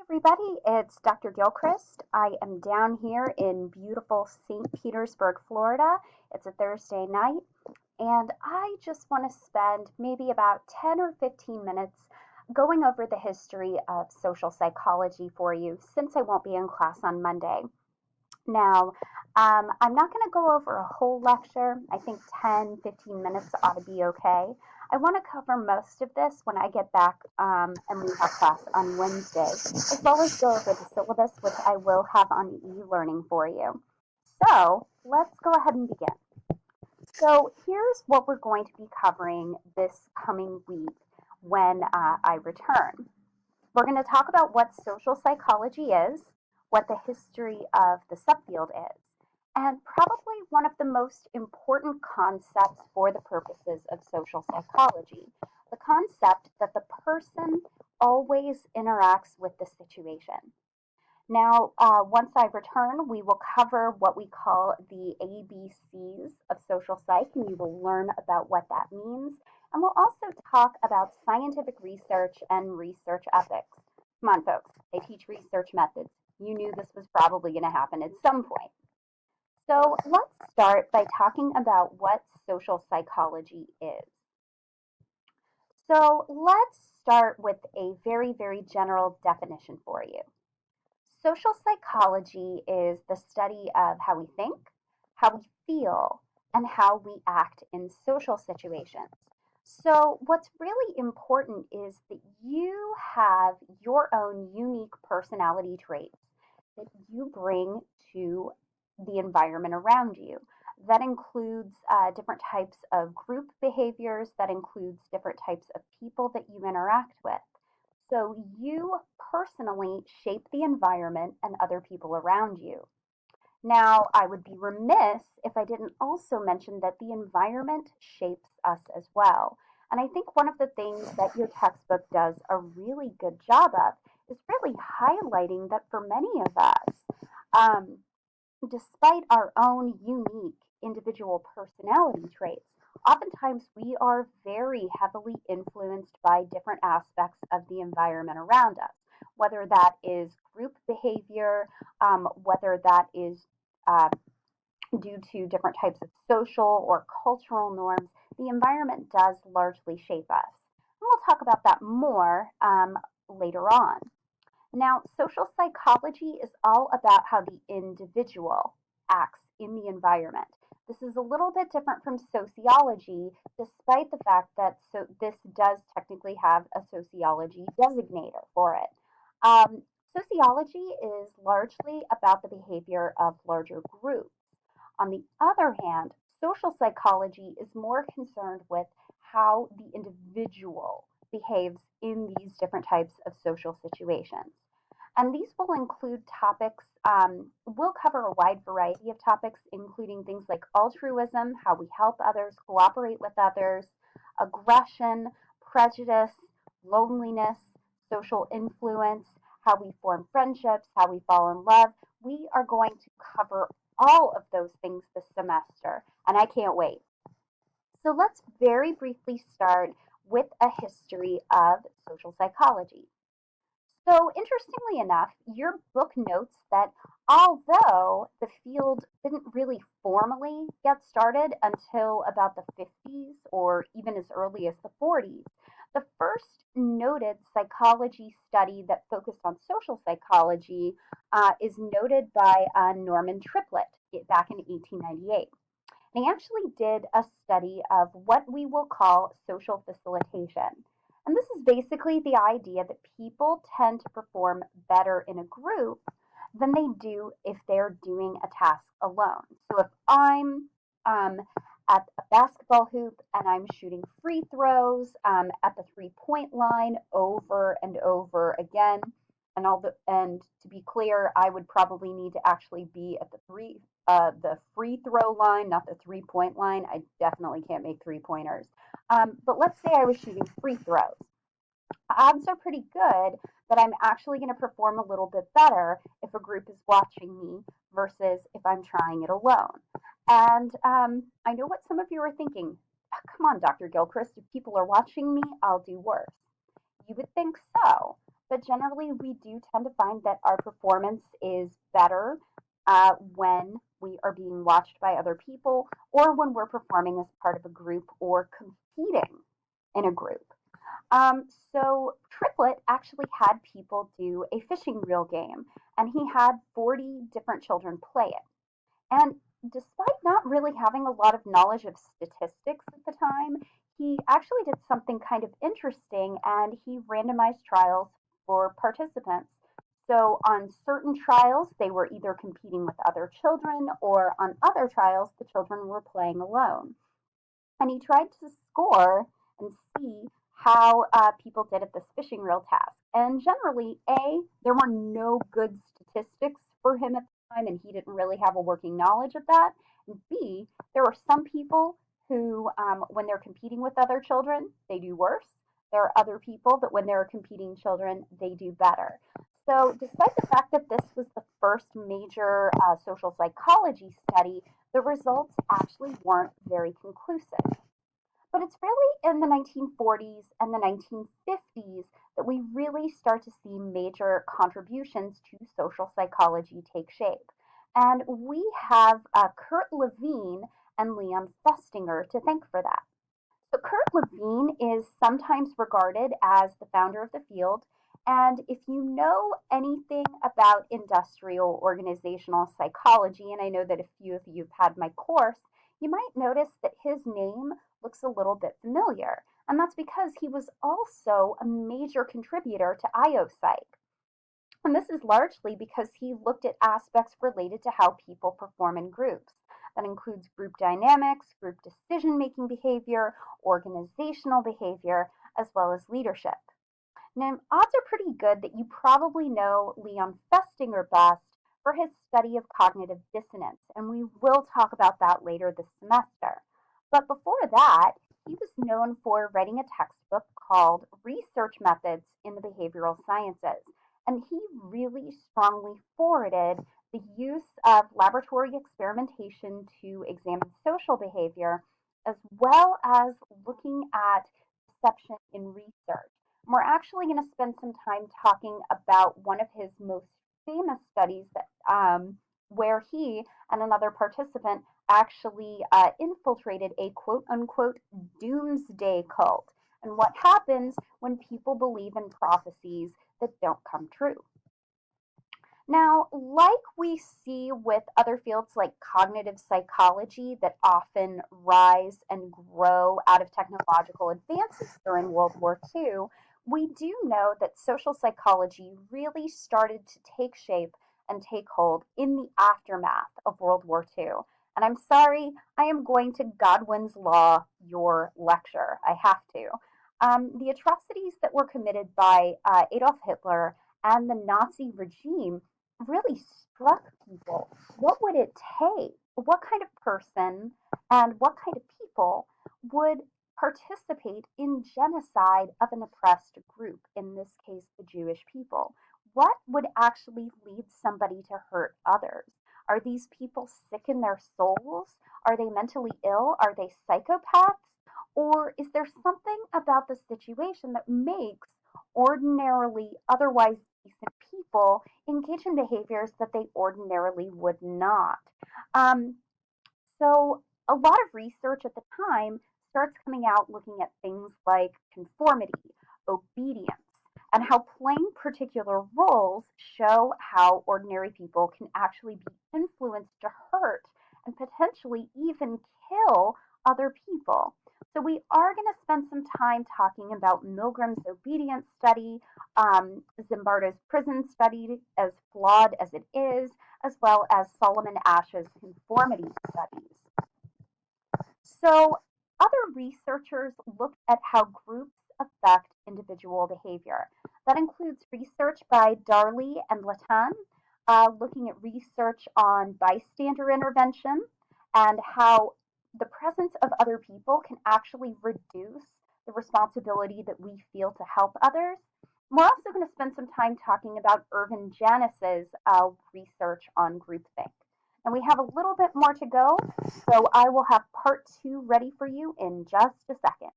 Everybody, it's Dr. Gilchrist. I am down here in beautiful St. Petersburg, Florida. It's a Thursday night, and I just want to spend maybe about 10 or 15 minutes going over the history of social psychology for you since I won't be in class on Monday. Now, I'm not going to go over a whole lecture. I think 10, 15 minutes ought to be okay. I want to cover most of this when I get back and we have class on Wednesday, as well as go over the syllabus, which I will have on e-learning for you. So let's go ahead and begin. So here's what we're going to be covering this coming week when I return. We're going to talk about what social psychology is, what the history of the subfield is, and probably one of the most important concepts for the purposes of social psychology, the concept that the person always interacts with the situation. Now, once I return, we will cover what we call the ABCs of social psych, and you will learn about what that means. And we'll also talk about scientific research and research ethics. Come on, folks, they teach research methods. You knew this was probably going to happen at some point. So let's start by talking about what social psychology is. So let's start with a very, very general definition for you. Social psychology is the study of how we think, how we feel, and how we act in social situations. So, what's really important is that you have your own unique personality traits that you bring to the environment around you. That includes different types of group behaviors, that includes different types of people that you interact with. So you personally shape the environment and other people around you. Now, I would be remiss if I didn't also mention that the environment shapes us as well. And I think one of the things that your textbook does a really good job of is really highlighting that for many of us, um, despite our own unique individual personality traits, oftentimes we are very heavily influenced by different aspects of the environment around us, whether that is group behavior, whether that is uh, due to different types of social or cultural norms. The environment does largely shape us. And we'll talk about that more later on. Now, social psychology is all about how the individual acts in the environment. This is a little bit different from sociology, despite the fact that this does technically have a sociology designator for it. Sociology is largely about the behavior of larger groups. On the other hand, social psychology is more concerned with how the individual behaves in these different types of social situations. And these will include topics, we'll cover a wide variety of topics, including things like altruism, how we help others, cooperate with others, aggression, prejudice, loneliness, social influence, how we form friendships, how we fall in love. We are going to cover all of those things this semester, and I can't wait. So let's very briefly start with a history of social psychology. So, interestingly enough, your book notes that although the field didn't really formally get started until about the 50s or even as early as the 40s, the first noted psychology study that focused on social psychology is noted by Norman Triplett back in 1898. And he actually did a study of what we will call social facilitation. And this is basically the idea that people tend to perform better in a group than they do if they're doing a task alone. So if I'm at a basketball hoop and I'm shooting free throws at the 3-point line over and over again, and to be clear, I would probably need to actually be at the free throw line, not the 3-point line. I definitely can't make 3-pointers. But let's say I was shooting free throws. Odds are pretty good that I'm actually going to perform a little bit better if a group is watching me versus if I'm trying it alone. And I know what some of you are thinking. Come on, Dr. Gilchrist, if people are watching me, I'll do worse. You would think so, but generally we do tend to find that our performance is better when we are being watched by other people or when we're performing as part of a group or competing in a group. Um, so Triplet actually had people do a fishing reel game, and he had 40 different children play it. And despite not really having a lot of knowledge of statistics at the time, he actually did something kind of interesting and he randomized trials for participants. So on certain trials, they were either competing with other children, or on other trials, the children were playing alone. And he tried to score and see how people did at this fishing reel task. And generally, A, there were no good statistics for him at the time, and he didn't really have a working knowledge of that. And B, there are some people who, when they're competing with other children, they do worse. There are other people that, when they're competing children, they do better. So, despite the fact that this was the first major social psychology study, the results actually weren't very conclusive. But it's really in the 1940s and the 1950s that we really start to see major contributions to social psychology take shape. And we have Kurt Lewin and Leon Festinger to thank for that. So Kurt Lewin is sometimes regarded as the founder of the field. And if you know anything about industrial organizational psychology, and I know that a few of you have had my course, you might notice that his name looks a little bit familiar. And that's because he was also a major contributor to IOPsych. And this is largely because he looked at aspects related to how people perform in groups. That includes group dynamics, group decision making behavior, organizational behavior, as well as leadership. Now, odds are pretty good that you probably know Leon Festinger best for his study of cognitive dissonance, and we will talk about that later this semester. But before that, he was known for writing a textbook called Research Methods in the Behavioral Sciences, and he really strongly forwarded the use of laboratory experimentation to examine social behavior, as well as looking at perception in research. We're actually going to spend some time talking about one of his most famous studies that, where he and another participant actually infiltrated a quote unquote doomsday cult and what happens when people believe in prophecies that don't come true. Now, like we see with other fields like cognitive psychology that often rise and grow out of technological advances during World War II, we do know that social psychology really started to take shape and take hold in the aftermath of World War II. And I'm sorry, I am going to Godwin's Law your lecture. I have to. The atrocities that were committed by Adolf Hitler and the Nazi regime really struck people. What would it take? What kind of person and what kind of people would participate in genocide of an oppressed group, in this case, the Jewish people? What would actually lead somebody to hurt others? Are these people sick in their souls? Are they mentally ill? Are they psychopaths? Or is there something about the situation that makes ordinarily otherwise decent people engage in behaviors that they ordinarily would not? Um, so, a lot of research at the time starts coming out looking at things like conformity, obedience, and how playing particular roles show how ordinary people can actually be influenced to hurt and potentially even kill other people. So, we are going to spend some time talking about Milgram's obedience study, Zimbardo's prison study, as flawed as it is, as well as Solomon Asch's conformity studies. So, other researchers looked at how groups affect individual behavior. That includes research by Darley and Latan, looking at research on bystander intervention and how the presence of other people can actually reduce the responsibility that we feel to help others. We're also going to spend some time talking about Irvin Janis's research on groupthink. And we have a little bit more to go, so I will have part two ready for you in just a second.